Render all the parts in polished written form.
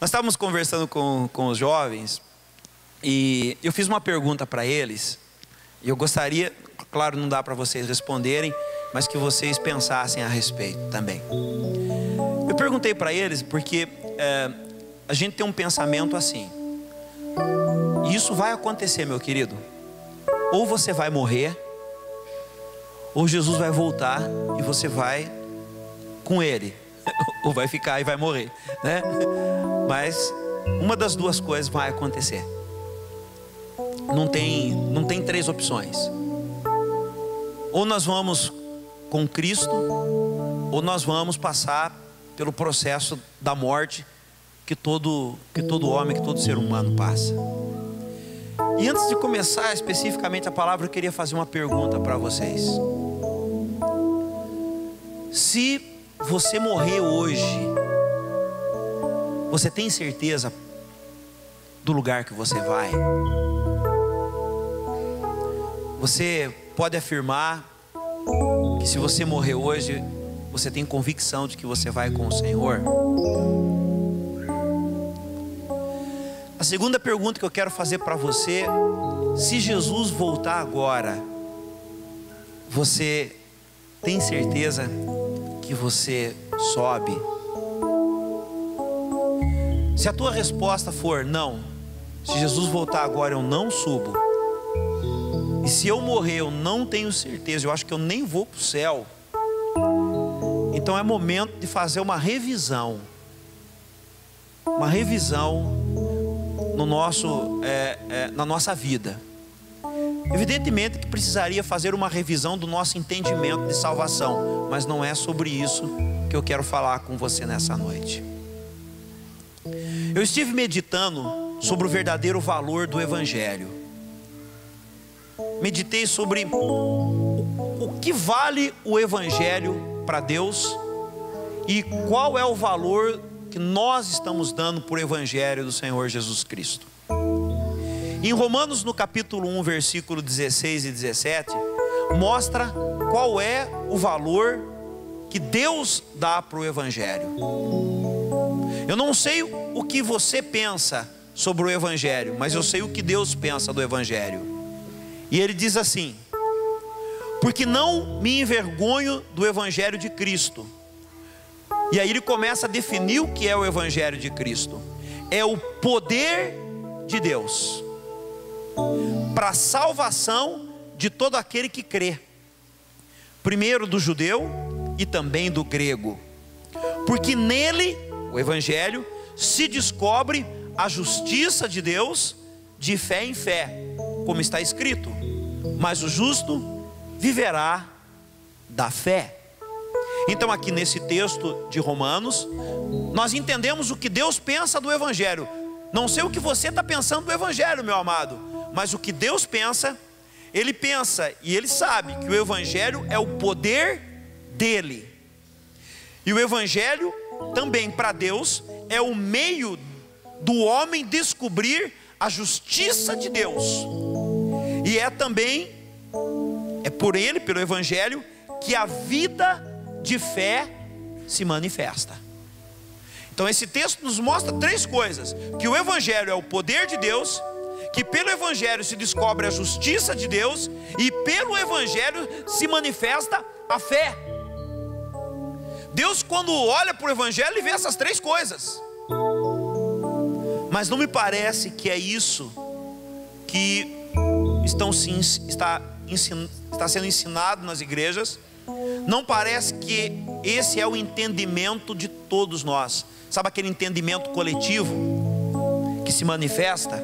Nós estávamos conversando com os jovens e eu fiz uma pergunta para eles. E eu gostaria, claro, não dá para vocês responderem, mas que vocês pensassem a respeito também. Eu perguntei para eles porque a gente tem um pensamento assim: isso vai acontecer, meu querido. Ou você vai morrer, ou Jesus vai voltar e você vai com Ele, ou vai ficar e vai morrer, né? Mas uma das duas coisas vai acontecer. Não tem três opções. Ou nós vamos com Cristo, ou nós vamos passar pelo processo da morte que todo homem, que todo ser humano passa. E antes de começar especificamente a palavra, eu queria fazer uma pergunta para vocês. Se você morrer hoje, você tem certeza do lugar que você vai? Você pode afirmar que se você morrer hoje, você tem convicção de que você vai com o Senhor? A segunda pergunta que eu quero fazer para você: se Jesus voltar agora, você tem certeza que você sobe? Se a tua resposta for não, se Jesus voltar agora eu não subo, e se eu morrer eu não tenho certeza, eu acho que eu nem vou para o céu, então é momento de fazer uma revisão no na nossa vida. Evidentemente que precisaria fazer uma revisão do nosso entendimento de salvação, mas não é sobre isso que eu quero falar com você nessa noite. Eu estive meditando sobre o verdadeiro valor do Evangelho. Meditei sobre o que vale o Evangelho para Deus e qual é o valor que nós estamos dando por Evangelho do Senhor Jesus Cristo. Em Romanos, no capítulo 1, versículo 16 e 17, mostra qual é o valor que Deus dá para o Evangelho. Eu não sei o que você pensa sobre o Evangelho, mas eu sei o que Deus pensa do Evangelho. E Ele diz assim: porque não me envergonho do Evangelho de Cristo. E aí Ele começa a definir o que é o Evangelho de Cristo. É o poder de Deus para a salvação de todo aquele que crê, primeiro do judeu e também do grego, porque nele, o Evangelho, se descobre a justiça de Deus de fé em fé, como está escrito: mas o justo viverá da fé. Então aqui nesse texto de Romanos, nós entendemos o que Deus pensa do Evangelho. Não sei o que você está pensando do Evangelho, meu amado, mas o que Deus pensa, Ele pensa e Ele sabe que o Evangelho é o poder dEle. E o Evangelho também para Deus é o meio do homem descobrir a justiça de Deus. E é também, por Ele, pelo Evangelho, que a vida de fé se manifesta. Então esse texto nos mostra três coisas: que o Evangelho é o poder de Deus, que pelo Evangelho se descobre a justiça de Deus, e pelo Evangelho se manifesta a fé. Deus, quando olha para o Evangelho, Ele vê essas três coisas. Mas não me parece que é isso que está sendo ensinado nas igrejas. Não parece que esse é o entendimento de todos nós. Sabe aquele entendimento coletivo que se manifesta?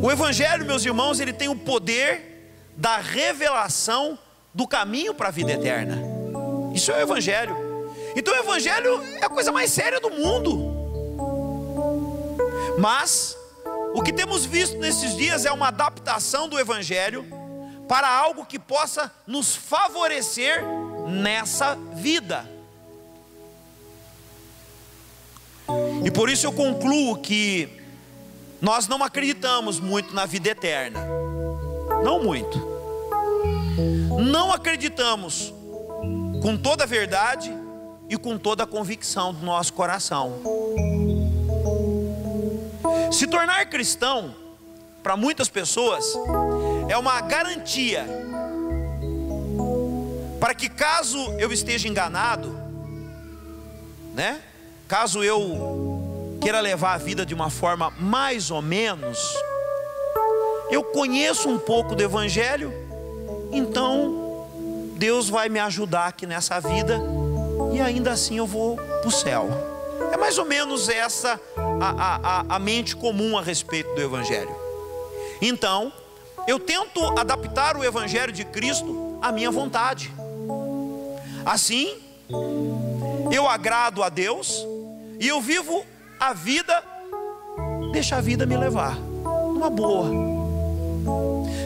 O Evangelho, meus irmãos, ele tem o poder da revelação do caminho para a vida eterna. Isso é o Evangelho. Então o Evangelho é a coisa mais séria do mundo. Mas o que temos visto nesses dias é uma adaptação do Evangelho para algo que possa nos favorecer nessa vida. E por isso eu concluo que nós não acreditamos muito na vida eterna. Não muito. Não acreditamos com toda a verdade e com toda a convicção do nosso coração. Se tornar cristão, para muitas pessoas, é uma garantia para que, caso eu esteja enganado, né? Caso eu queira levar a vida de uma forma mais ou menos, eu conheço um pouco do Evangelho, então Deus vai me ajudar aqui nessa vida e ainda assim eu vou para o céu. É mais ou menos essa a mente comum a respeito do Evangelho. Então, eu tento adaptar o Evangelho de Cristo à minha vontade. Assim, eu agrado a Deus e eu vivo a vida, deixa a vida me levar, numa boa,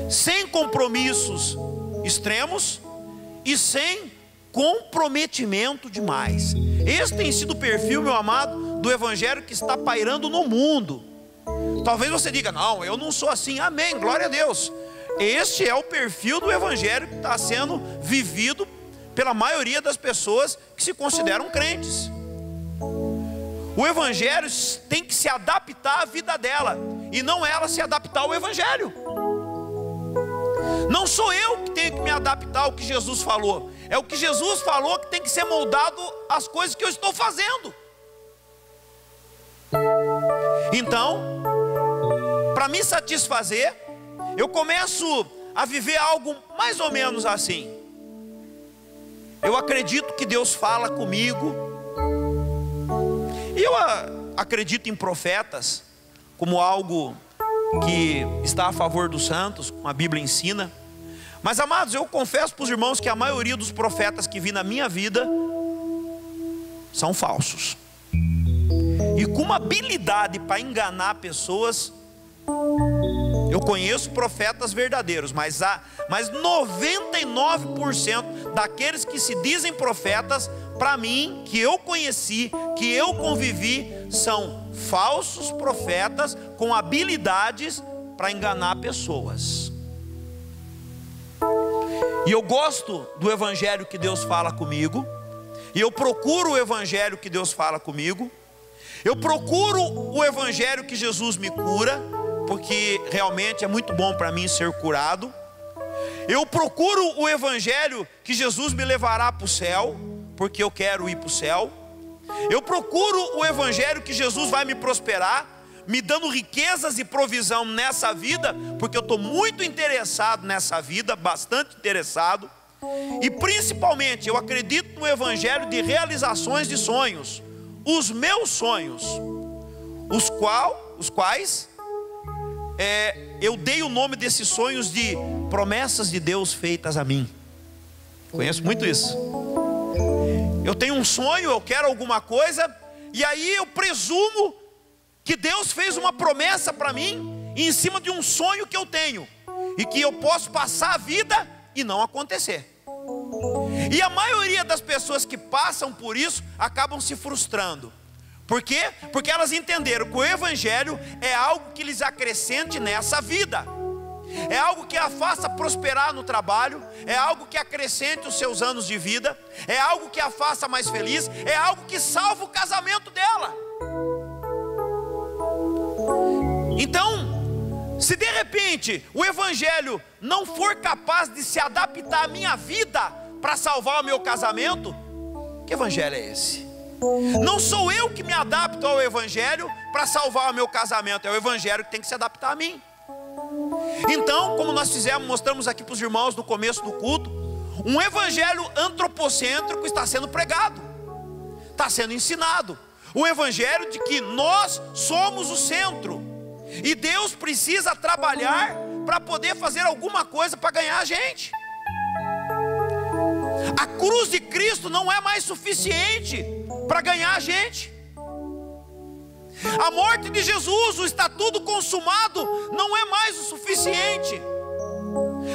sem compromissos extremos e sem comprometimento demais. Esse tem sido o perfil, meu amado, do Evangelho que está pairando no mundo. Talvez você diga, não, eu não sou assim. Amém, glória a Deus. Este é o perfil do Evangelho que está sendo vivido pela maioria das pessoas que se consideram crentes. O Evangelho tem que se adaptar à vida dela, e não ela se adaptar ao Evangelho. Não sou eu que tenho que me adaptar ao que Jesus falou. É o que Jesus falou que tem que ser moldado às coisas que eu estou fazendo. Então, para me satisfazer, eu começo a viver algo mais ou menos assim. Eu acredito que Deus fala comigo. E eu acredito em profetas como algo que está a favor dos santos, como a Bíblia ensina. Mas, amados, eu confesso para os irmãos que a maioria dos profetas que vi na minha vida são falsos. E com uma habilidade para enganar pessoas. Eu conheço profetas verdadeiros, mas 99% daqueles que se dizem profetas, para mim, que eu conheci, que eu convivi, são falsos profetas com habilidades para enganar pessoas. E eu gosto do Evangelho que Deus fala comigo, e eu procuro o Evangelho que Deus fala comigo. Eu procuro o Evangelho que Jesus me cura, porque realmente é muito bom para mim ser curado. Eu procuro o Evangelho que Jesus me levará para o céu, porque eu quero ir para o céu. Eu procuro o Evangelho que Jesus vai me prosperar, me dando riquezas e provisão nessa vida, porque eu estou muito interessado nessa vida, bastante interessado. E principalmente eu acredito no Evangelho de realizações de sonhos. Os meus sonhos, os quais eu dei o nome desses sonhos de promessas de Deus feitas a mim. Conheço muito isso. Eu tenho um sonho, eu quero alguma coisa, e aí eu presumo que Deus fez uma promessa para mim em cima de um sonho que eu tenho, e que eu posso passar a vida e não acontecer. E a maioria das pessoas que passam por isso acabam se frustrando. Por quê? Porque elas entenderam que o Evangelho é algo que lhes acrescente nessa vida, é algo que a faça prosperar no trabalho, é algo que acrescente os seus anos de vida, é algo que a faça mais feliz, é algo que salva o casamento dela. Então, se de repente o Evangelho não for capaz de se adaptar à minha vida para salvar o meu casamento, que Evangelho é esse? Não sou eu que me adapto ao Evangelho para salvar o meu casamento, é o Evangelho que tem que se adaptar a mim. Então, como nós mostramos aqui para os irmãos no começo do culto, um Evangelho antropocêntrico está sendo pregado, está sendo ensinado. O Evangelho de que nós somos o centro, e Deus precisa trabalhar para poder fazer alguma coisa para ganhar a gente. A cruz de Cristo não é mais suficiente para ganhar a gente. A morte de Jesus, o está tudo consumado, não é mais o suficiente.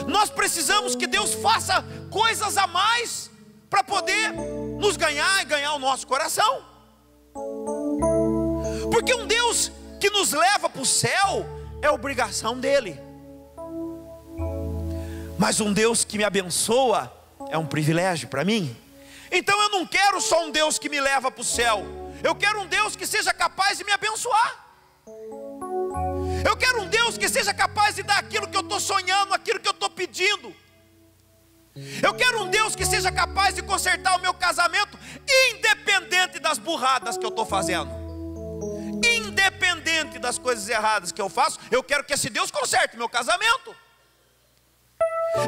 Nós precisamos que Deus faça coisas a mais para poder nos ganhar e ganhar o nosso coração. Porque um Deus que nos leva para o céu é obrigação dele. Mas um Deus que me abençoa é um privilégio para mim. Então eu não quero só um Deus que me leva para o céu, eu quero um Deus que seja capaz de me abençoar. Eu quero um Deus que seja capaz de dar aquilo que eu estou sonhando, aquilo que eu estou pedindo. Eu quero um Deus que seja capaz de consertar o meu casamento, independente das burradas que eu estou fazendo, independente das coisas erradas que eu faço. Eu quero que esse Deus conserte o meu casamento.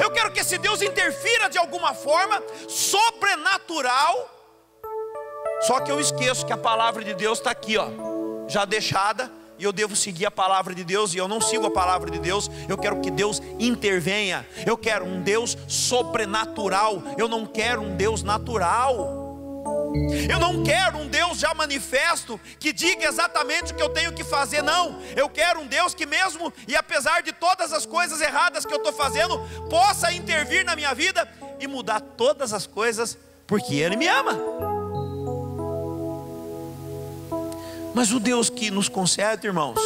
Eu quero que esse Deus interfira de alguma forma sobrenatural. Só que eu esqueço que a palavra de Deus está aqui, ó, já deixada, e eu devo seguir a palavra de Deus, e eu não sigo a palavra de Deus. Eu quero que Deus intervenha. Eu quero um Deus sobrenatural, eu não quero um Deus natural. Eu não quero um Deus já manifesto, que diga exatamente o que eu tenho que fazer, não. Eu quero um Deus que mesmo, e apesar de todas as coisas erradas que eu estou fazendo, possa intervir na minha vida e mudar todas as coisas, porque Ele me ama. Mas o Deus que nos concede, irmãos,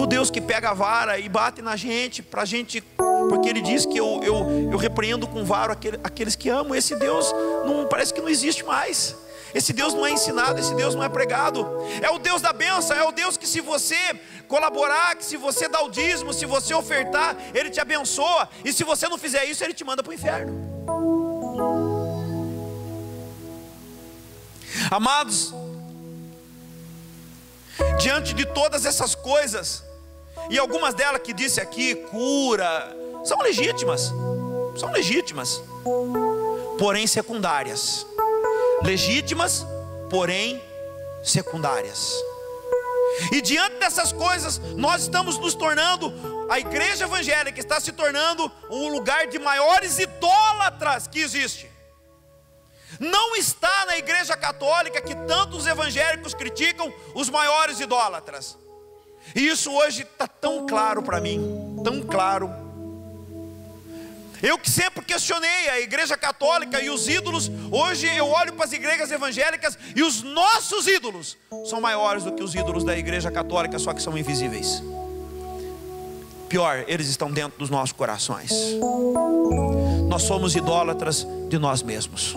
o Deus que pega a vara e bate na gente, pra gente, porque Ele diz que eu repreendo com vara aqueles que amam. Esse Deus não, parece que não existe mais. Esse Deus não é ensinado, esse Deus não é pregado. É o Deus da bênção, é o Deus que, se você colaborar, que se você dar o dízimo, se você ofertar, Ele te abençoa. E se você não fizer isso, Ele te manda para o inferno. Amados, diante de todas essas coisas, e algumas delas que disse aqui, cura, são legítimas, porém secundárias. Legítimas, porém secundárias. E diante dessas coisas, nós estamos nos tornando, a igreja evangélica está se tornando um lugar de maiores idólatras que existe. Não está na igreja católica, que tantos evangélicos criticam, os maiores idólatras. E isso hoje está tão claro para mim, tão claro. Eu que sempre questionei a igreja católica e os ídolos, hoje eu olho para as igrejas evangélicas e os nossos ídolos são maiores do que os ídolos da igreja católica, só que são invisíveis. Pior, eles estão dentro dos nossos corações. Nós somos idólatras de nós mesmos.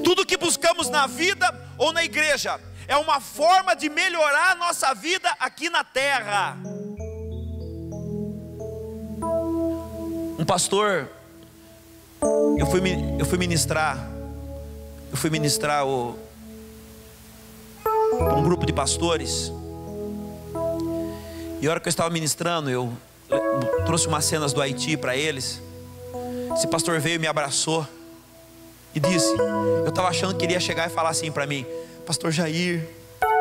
Tudo que buscamos na vida ou na igreja é uma forma de melhorar a nossa vida aqui na terra. Um pastor, eu fui ministrar um grupo de pastores. E a hora que eu estava ministrando, eu trouxe umas cenas do Haiti para eles. Esse pastor veio e me abraçou e disse, eu estava achando que ele ia chegar e falar assim para mim: Pastor Jair,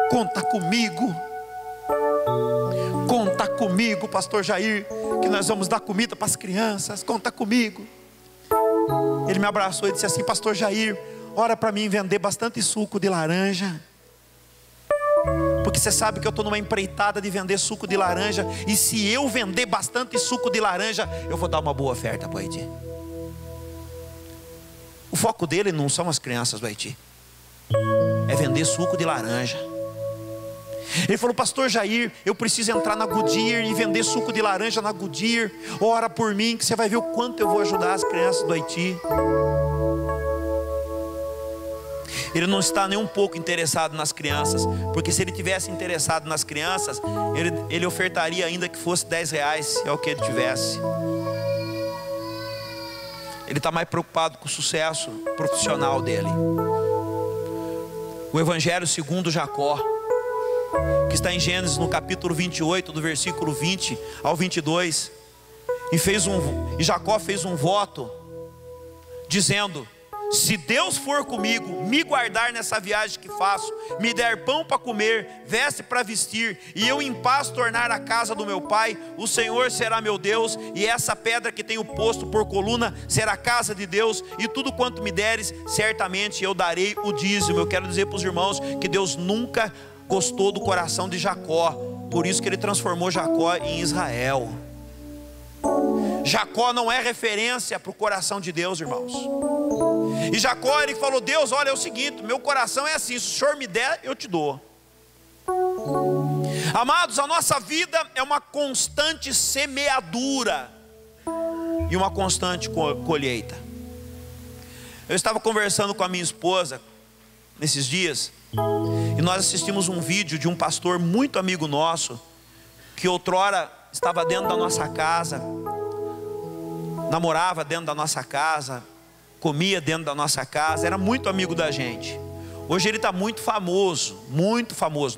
conta comigo, Pastor Jair, que nós vamos dar comida para as crianças, conta comigo. Ele me abraçou e disse assim: Pastor Jair, ora para mim vender bastante suco de laranja, porque você sabe que eu estou numa empreitada de vender suco de laranja, e se eu vender bastante suco de laranja, eu vou dar uma boa oferta para o Haiti. O foco dele não são as crianças do Haiti, é vender suco de laranja. Ele falou: Pastor Jair, eu preciso entrar na Goodyear e vender suco de laranja na Goodyear. Ora por mim, que você vai ver o quanto eu vou ajudar as crianças do Haiti. Ele não está nem um pouco interessado nas crianças, porque se ele tivesse interessado nas crianças, ele ofertaria ainda que fosse 10 reais, se é o que ele tivesse. Ele está mais preocupado com o sucesso profissional dele. O Evangelho segundo Jacó, que está em Gênesis no capítulo 28, do versículo 20 ao 22, e Jacó fez um voto, dizendo: se Deus for comigo, me guardar nessa viagem que faço, me der pão para comer, veste para vestir, e eu em paz tornar a casa do meu pai, o Senhor será meu Deus, e essa pedra que tenho posto por coluna será a casa de Deus, e tudo quanto me deres, certamente eu darei o dízimo. Eu quero dizer para os irmãos que Deus nunca gostou do coração de Jacó, por isso que ele transformou Jacó em Israel. Jacó não é referência para o coração de Deus, irmãos. E Jacó, ele falou: Deus, olha, é o seguinte, meu coração é assim, se o Senhor me der, eu te dou. Amados, a nossa vida é uma constante semeadura e uma constante colheita. Eu estava conversando com a minha esposa nesses dias, e nós assistimos um vídeo de um pastor muito amigo nosso, que outrora estava dentro da nossa casa, namorava dentro da nossa casa, comia dentro da nossa casa, era muito amigo da gente. Hoje ele está muito famoso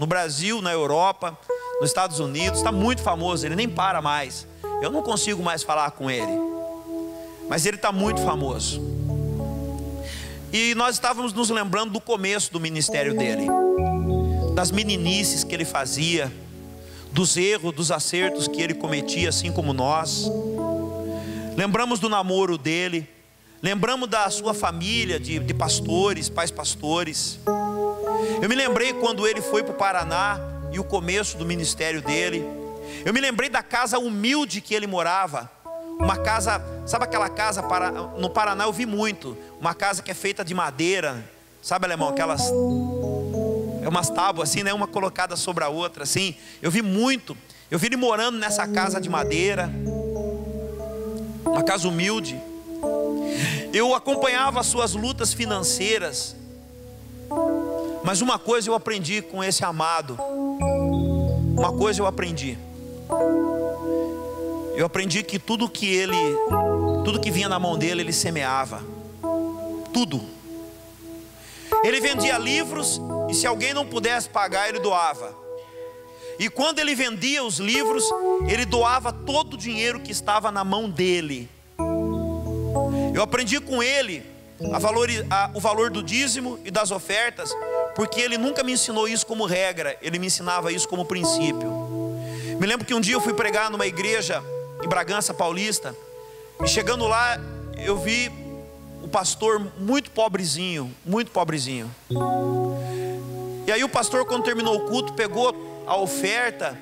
no Brasil, na Europa, nos Estados Unidos, está muito famoso, ele nem para mais. Eu não consigo mais falar com ele, mas ele está muito famoso. E nós estávamos nos lembrando do começo do ministério dele, das meninices que ele fazia, dos erros, dos acertos que ele cometia, assim como nós. Lembramos do namoro dele, lembramos da sua família de pastores, pais pastores. Eu me lembrei quando ele foi para o Paraná e o começo do ministério dele. Eu me lembrei da casa humilde que ele morava. Uma casa, sabe aquela casa, no Paraná eu vi muito, uma casa que é feita de madeira, sabe, alemão, aquelas, umas tábuas assim, né, uma colocada sobre a outra assim. Eu vi muito, eu vi ele morando nessa casa de madeira, uma casa humilde. Eu acompanhava as suas lutas financeiras, mas uma coisa eu aprendi com esse amado, uma coisa eu aprendi que tudo que vinha na mão dele, ele semeava, tudo. Ele vendia livros, e se alguém não pudesse pagar, ele doava. E quando ele vendia os livros, ele doava todo o dinheiro que estava na mão dele. Eu aprendi com ele o valor do dízimo e das ofertas, porque ele nunca me ensinou isso como regra, ele me ensinava isso como princípio. Me lembro que um dia eu fui pregar numa igreja em Bragança Paulista, e chegando lá eu vi o pastor muito pobrezinho. E aí o pastor, quando terminou o culto, pegou a oferta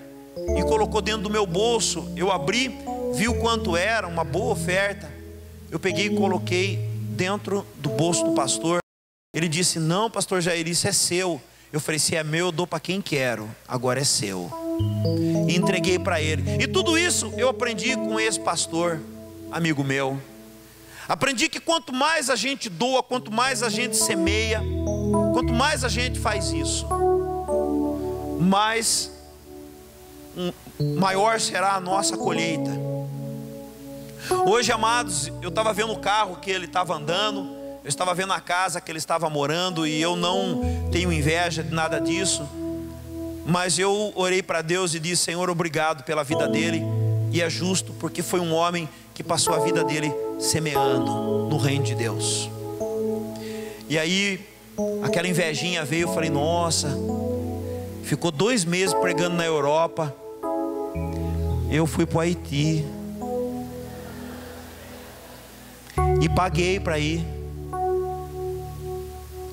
e colocou dentro do meu bolso. Eu abri, vi o quanto era, uma boa oferta. Eu peguei e coloquei dentro do bolso do pastor. Ele disse: não, pastor Jair, isso é seu. Eu falei: se é meu, eu dou para quem quero, agora é seu. E entreguei para ele. E tudo isso eu aprendi com esse pastor, amigo meu. Aprendi que quanto mais a gente doa, quanto mais a gente semeia, quanto mais a gente faz isso, maior será a nossa colheita. Hoje, amados, eu estava vendo o carro que ele estava andando, eu estava vendo a casa que ele estava morando, e eu não tenho inveja de nada disso, mas eu orei para Deus e disse: Senhor, obrigado pela vida dele. E é justo, porque foi um homem que passou a vida dele semeando no reino de Deus. E aí aquela invejinha veio, eu falei: nossa, ficou 2 meses pregando na Europa, eu fui para o Haiti e paguei para ir.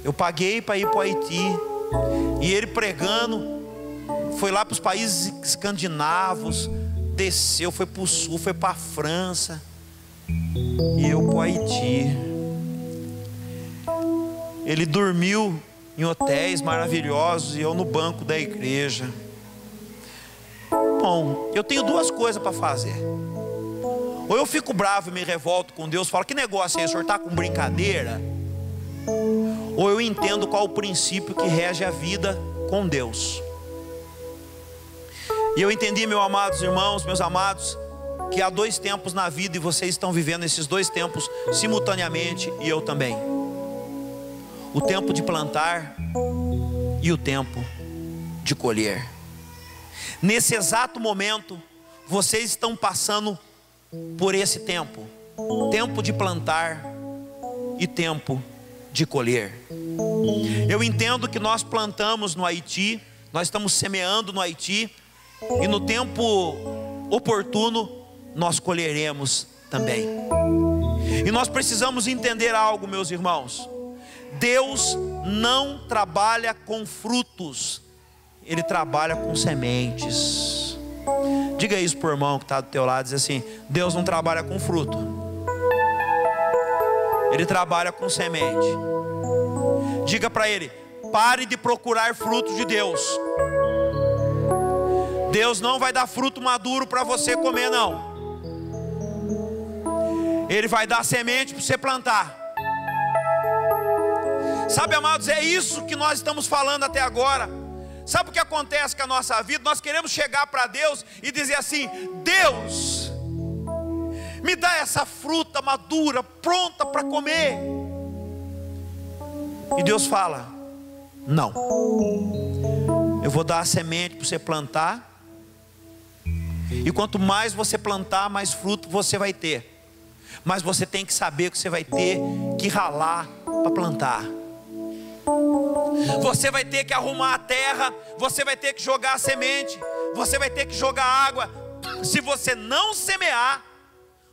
Eu paguei para ir para o Haiti, e ele pregando, foi lá para os países escandinavos, desceu, foi para o sul, foi para a França, e eu para o Haiti. Ele dormiu em hotéis maravilhosos e eu no banco da igreja. Bom, eu tenho 2 coisas para fazer: ou eu fico bravo e me revolto com Deus, falo: que negócio é esse, o senhor está com brincadeira? Ou eu entendo qual o princípio que rege a vida com Deus. E eu entendi, meus amados irmãos, meus amados, que há 2 tempos na vida, e vocês estão vivendo esses 2 tempos simultaneamente, e eu também. O tempo de plantar e o tempo de colher. Nesse exato momento, vocês estão passando por esse tempo. Tempo de plantar e tempo de colher. Eu entendo que nós plantamos no Haiti, nós estamos semeando no Haiti, e no tempo oportuno nós colheremos também. E nós precisamos entender algo, meus irmãos: Deus não trabalha com frutos, Ele trabalha com sementes. Diga isso para o irmão que está do teu lado, diz assim: Deus não trabalha com fruto, Ele trabalha com semente. Diga para ele: pare de procurar frutos de Deus. Deus não vai dar fruto maduro para você comer, não. Ele vai dar semente para você plantar. Sabe, amados, é isso que nós estamos falando até agora. Sabe o que acontece com a nossa vida? Nós queremos chegar para Deus e dizer assim: Deus, me dá essa fruta madura, pronta para comer. E Deus fala: não, eu vou dar a semente para você plantar, e quanto mais você plantar, mais fruto você vai ter. Mas você tem que saber que você vai ter que ralar para plantar. Você vai ter que arrumar a terra, você vai ter que jogar a semente, você vai ter que jogar água. Se você não semear,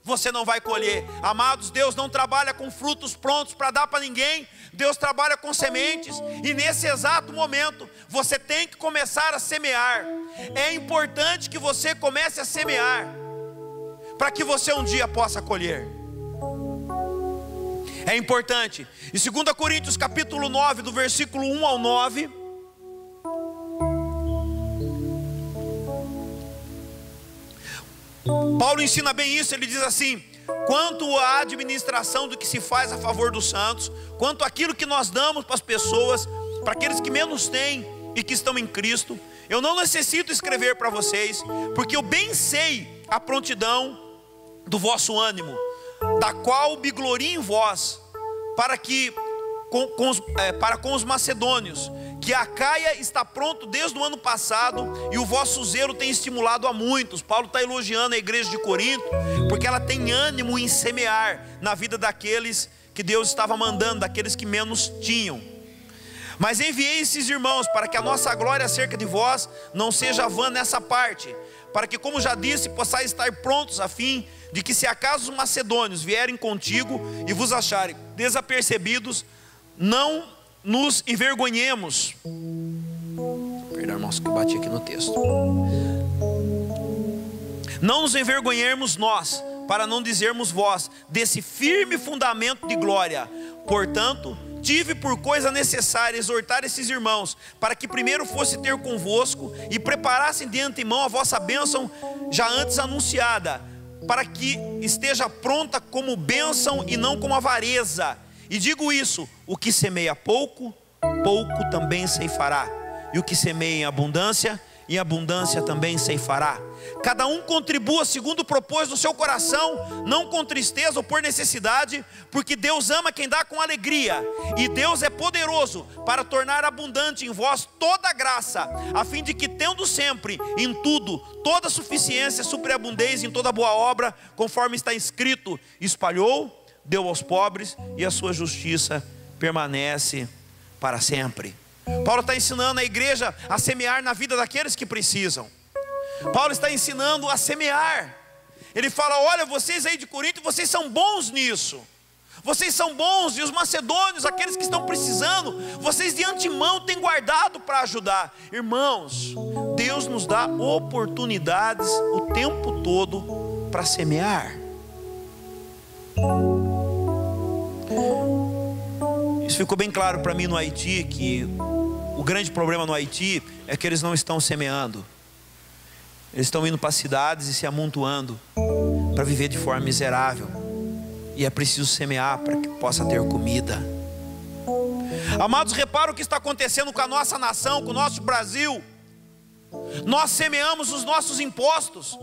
você não vai colher. Amados, Deus não trabalha com frutos prontos para dar para ninguém. Deus trabalha com sementes. E nesse exato momento, você tem que começar a semear. É importante que você comece a semear, para que você um dia possa colher. É importante. Em 2 Coríntios capítulo 9, do versículo 1 ao 9, Paulo ensina bem isso. Ele diz assim: quanto à administração do que se faz a favor dos santos, quanto àquilo que nós damos para as pessoas, para aqueles que menos têm e que estão em Cristo, eu não necessito escrever para vocês, porque eu bem sei a prontidão do vosso ânimo, da qual me glorio em vós, para com os macedônios, que a Acaia está pronto desde o ano passado, e o vosso zelo tem estimulado a muitos. Paulo está elogiando a igreja de Corinto, porque ela tem ânimo em semear na vida daqueles que Deus estava mandando, daqueles que menos tinham. Mas enviei esses irmãos para que a nossa glória acerca de vós não seja vã nessa parte, para que, como já disse, possais estar prontos, a fim de que, se acaso os macedônios vierem contigo e vos acharem desapercebidos, não nos envergonhemos. Perdão, irmãos, que eu bati aqui no texto. Não nos envergonhemos nós, para não dizermos vós, desse firme fundamento de glória. Portanto, tive por coisa necessária exortar esses irmãos, para que primeiro fosse ter convosco e preparassem de antemão a vossa bênção já antes anunciada, para que esteja pronta como bênção e não como avareza. E digo isso: o que semeia pouco, pouco também ceifará, e o que semeia em abundância também ceifará. Cada um contribua segundo propôs no seu coração, não com tristeza ou por necessidade, porque Deus ama quem dá com alegria, e Deus é poderoso para tornar abundante em vós toda a graça, a fim de que, tendo sempre em tudo toda suficiência, superabundeis em toda boa obra, conforme está escrito: espalhou, deu aos pobres, e a sua justiça permanece para sempre. Paulo está ensinando a igreja a semear na vida daqueles que precisam. Paulo está ensinando a semear. Ele fala: olha, vocês aí de Corinto, vocês são bons nisso. Vocês são bons, e os macedônios, aqueles que estão precisando, vocês de antemão têm guardado para ajudar. Irmãos, Deus nos dá oportunidades o tempo todo para semear. Isso ficou bem claro para mim no Haiti, que o grande problema no Haiti é que eles não estão semeando. Eles estão indo para as cidades e se amontoando para viver de forma miserável. E é preciso semear para que possa ter comida. Amados, repara o que está acontecendo com a nossa nação, com o nosso Brasil. Nós semeamos os nossos impostos.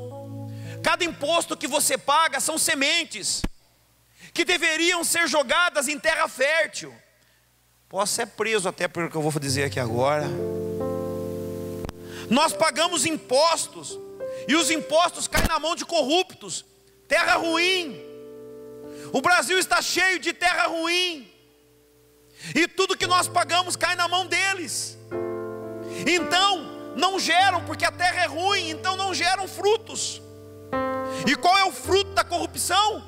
Cada imposto que você paga são sementes que deveriam ser jogadas em terra fértil. Posso ser preso até pelo que eu vou dizer aqui agora. Nós pagamos impostos, e os impostos caem na mão de corruptos. Terra ruim. O Brasil está cheio de terra ruim, e tudo que nós pagamos cai na mão deles. Então não geram, porque a terra é ruim, então não geram frutos. E qual é o fruto da corrupção?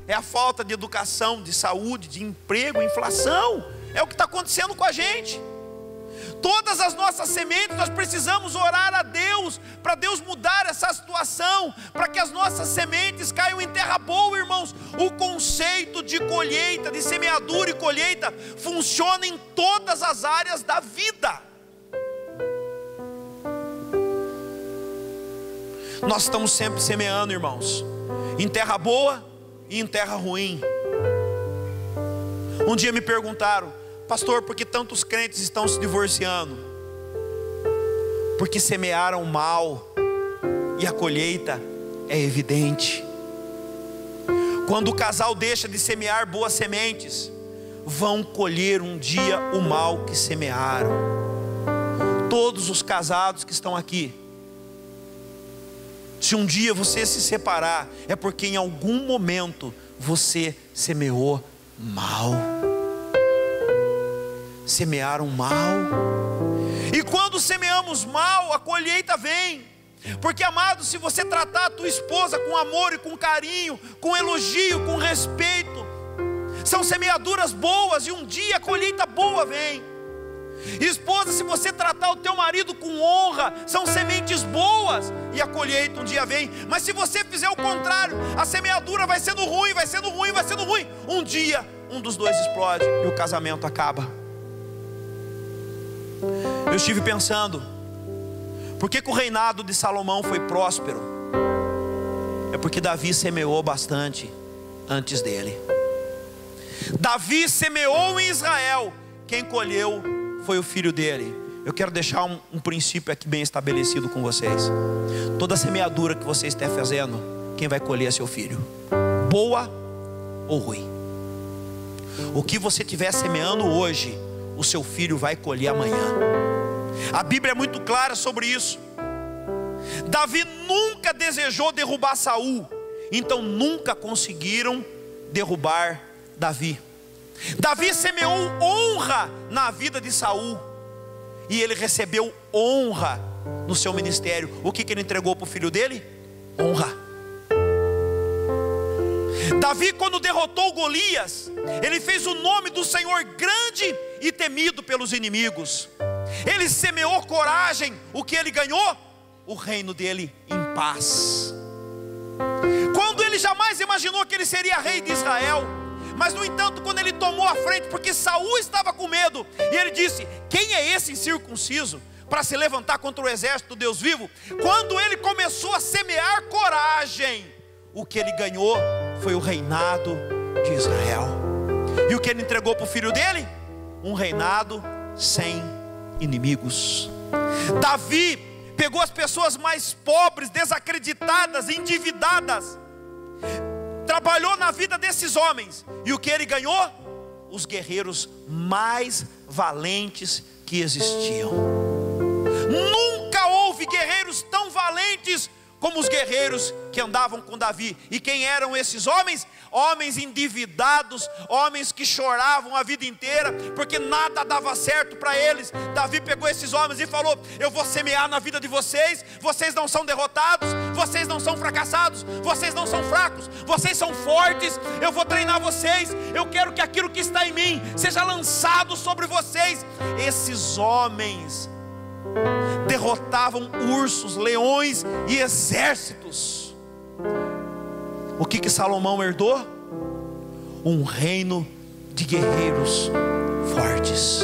É a falta de educação, de saúde, de emprego, inflação. É o que está acontecendo com a gente. Todas as nossas sementes, nós precisamos orar a Deus, para Deus mudar essa situação, para que as nossas sementes caiam em terra boa, irmãos. O conceito de colheita, de semeadura e colheita, funciona em todas as áreas da vida. Nós estamos sempre semeando, irmãos, em terra boa e em terra ruim. Um dia me perguntaram: pastor, por que tantos crentes estão se divorciando? Porque semearam mal e a colheita é evidente. Quando o casal deixa de semear boas sementes, vão colher um dia o mal que semearam. Todos os casados que estão aqui, se um dia você se separar, é porque em algum momento você semeou mal. Semearam mal. E quando semeamos mal, a colheita vem. Porque, amado, se você tratar a tua esposa com amor e com carinho, com elogio, com respeito, são semeaduras boas, e um dia a colheita boa vem. Esposa, se você tratar o teu marido com honra, são sementes boas, e a colheita um dia vem. Mas se você fizer o contrário, a semeadura vai sendo ruim, vai sendo ruim, vai sendo ruim. Um dia, um dos dois explode e o casamento acaba. Eu estive pensando, por que o reinado de Salomão foi próspero? É porque Davi semeou bastante antes dele. Davi semeou em Israel, quem colheu foi o filho dele. Eu quero deixar um princípio aqui bem estabelecido com vocês. Toda semeadura que você estiver fazendo, quem vai colher é seu filho, boa ou ruim. O que você estiver semeando hoje, o seu filho vai colher amanhã. A Bíblia é muito clara sobre isso. Davi nunca desejou derrubar Saul, então nunca conseguiram derrubar Davi. Davi semeou honra na vida de Saul, e ele recebeu honra no seu ministério. O que ele entregou para o filho dele? Honra. Davi, quando derrotou Golias, ele fez o nome do Senhor grande e temido pelos inimigos. Ele semeou coragem. O que ele ganhou? O reino dele em paz. Quando ele jamais imaginou que ele seria rei de Israel, mas no entanto, quando ele tomou a frente, porque Saul estava com medo, e ele disse: quem é esse incircunciso para se levantar contra o exército do Deus vivo? Quando ele começou a semear coragem, o que ele ganhou foi o reinado de Israel. E o que ele entregou para o filho dele? Um reinado sem inimigos. Davi pegou as pessoas mais pobres, desacreditadas, endividadas, trabalhou na vida desses homens, e o que ele ganhou? Os guerreiros mais valentes que existiam. Nunca houve guerreiros tão valentes como os guerreiros que andavam com Davi. E quem eram esses homens? Homens endividados, homens que choravam a vida inteira, porque nada dava certo para eles. Davi pegou esses homens e falou: eu vou semear na vida de vocês. Vocês não são derrotados, vocês não são fracassados, vocês não são fracos, vocês são fortes. Eu vou treinar vocês. Eu quero que aquilo que está em mim seja lançado sobre vocês. Esses homens derrotavam ursos, leões e exércitos. O que Salomão herdou? Um reino de guerreiros fortes.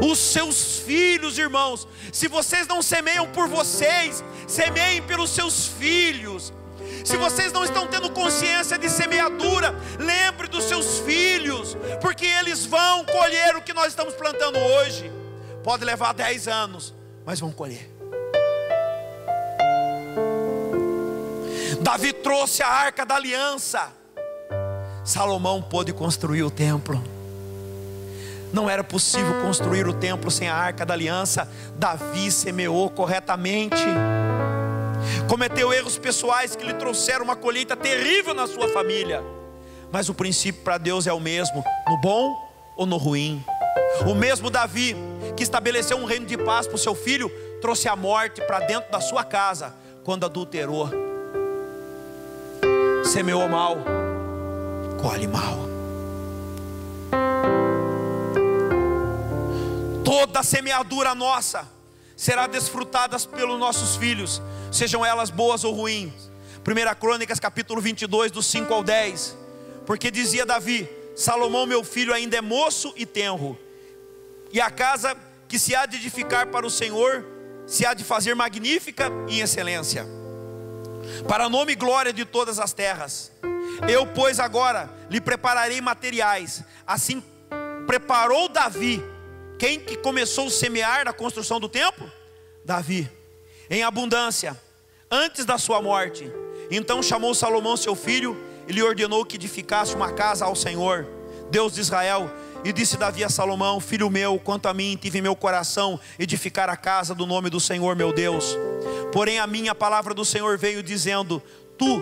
Os seus filhos, irmãos, se vocês não semeiam por vocês, semeiem pelos seus filhos. Se vocês não estão tendo consciência de semeadura, lembre dos seus filhos, porque eles vão colher o que nós estamos plantando hoje. Pode levar 10 anos, mas vão colher. Davi trouxe a arca da aliança. Salomão pôde construir o templo. Não era possível construir o templo sem a arca da aliança. Davi semeou corretamente. Cometeu erros pessoais que lhe trouxeram uma colheita terrível na sua família. Mas o princípio para Deus é o mesmo, no bom ou no ruim. O mesmo Davi que estabeleceu um reino de paz para o seu filho, trouxe a morte para dentro da sua casa quando adulterou. Semeou mal, colhe mal. Toda semeadura nossa será desfrutada pelos nossos filhos, sejam elas boas ou ruins. 1 Crônicas capítulo 22, do 5 ao 10. Porque dizia Davi: Salomão meu filho ainda é moço e tenro, e a casa que se há de edificar para o Senhor se há de fazer magnífica em excelência, para nome e glória de todas as terras. Eu, pois, agora lhe prepararei materiais, assim preparou Davi. Quem que começou a semear na construção do templo? Davi, em abundância, antes da sua morte. Então chamou Salomão seu filho e lhe ordenou que edificasse uma casa ao Senhor, Deus de Israel. E disse Davi a Salomão: filho meu, quanto a mim, tive em meu coração edificar a casa do nome do Senhor meu Deus. Porém a minha palavra do Senhor veio dizendo: tu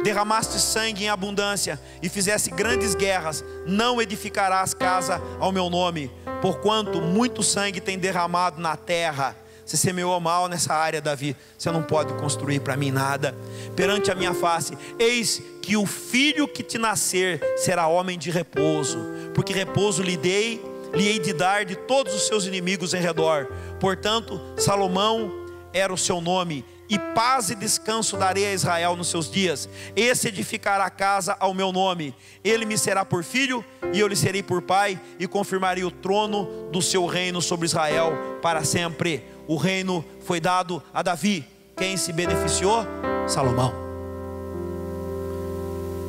derramaste sangue em abundância e fizeste grandes guerras, não edificarás casa ao meu nome, porquanto muito sangue tem derramado na terra. Você semeou mal nessa área, Davi, você não pode construir para mim nada. Perante a minha face, eis que o filho que te nascer será homem de repouso, porque repouso lhe hei de dar de todos os seus inimigos em redor. Portanto, Salomão era o seu nome, e paz e descanso darei a Israel nos seus dias. Esse edificará a casa ao meu nome, ele me será por filho, e eu lhe serei por pai, e confirmarei o trono do seu reino sobre Israel para sempre. O reino foi dado a Davi. Quem se beneficiou? Salomão.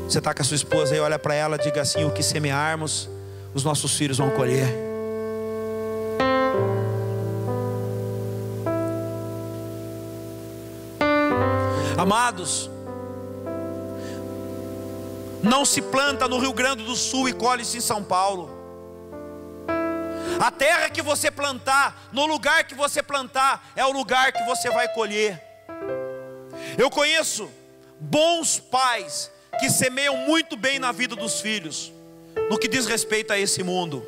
Você está com a sua esposa aí, olha para ela, diga assim: o que semearmos, os nossos filhos vão colher. Amados, não se planta no Rio Grande do Sul e colhe-se em São Paulo. A terra que você plantar, no lugar que você plantar, é o lugar que você vai colher. Eu conheço bons pais que semeiam muito bem na vida dos filhos, no que diz respeito a esse mundo.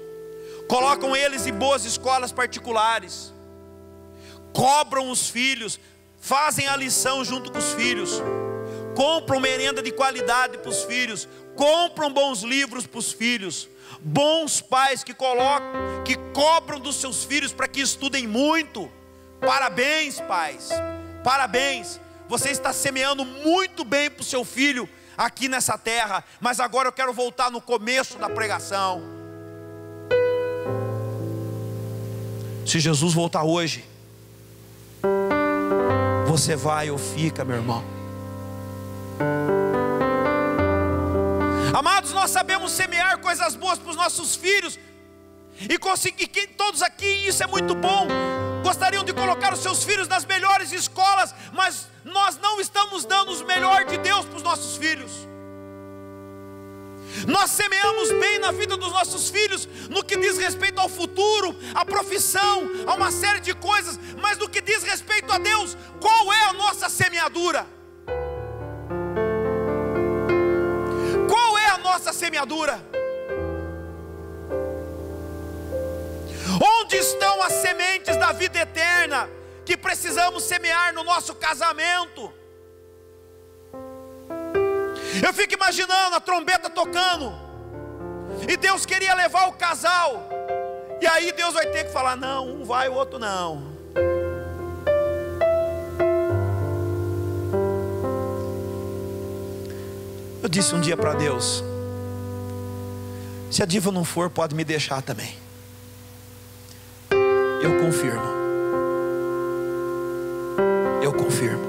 Colocam eles em boas escolas particulares, cobram os filhos, fazem a lição junto com os filhos, compram merenda de qualidade para os filhos, compram bons livros para os filhos. Bons pais que cobram dos seus filhos para que estudem muito. Parabéns, pais, parabéns. Você está semeando muito bem para o seu filho aqui nessa terra. Mas agora eu quero voltar no começo da pregação. Se Jesus voltar hoje, você vai ou fica, meu irmão? Amados, nós sabemos semear coisas boas para os nossos filhos, e conseguir, todos aqui, isso é muito bom, gostariam de colocar os seus filhos nas melhores escolas, mas nós não estamos dando o melhor de Deus para os nossos filhos. Nós semeamos bem na vida dos nossos filhos, no que diz respeito ao futuro, à profissão, a uma série de coisas, mas no que diz respeito a Deus, qual é a nossa semeadura? Qual é a nossa semeadura? Onde estão as sementes da vida eterna que precisamos semear no nosso casamento? Eu fico imaginando a trombeta tocando, e Deus queria levar o casal, e aí Deus vai ter que falar: não, um vai, o outro não. Eu disse um dia para Deus: se a diva não for, pode me deixar também. Eu confirmo. Eu confirmo.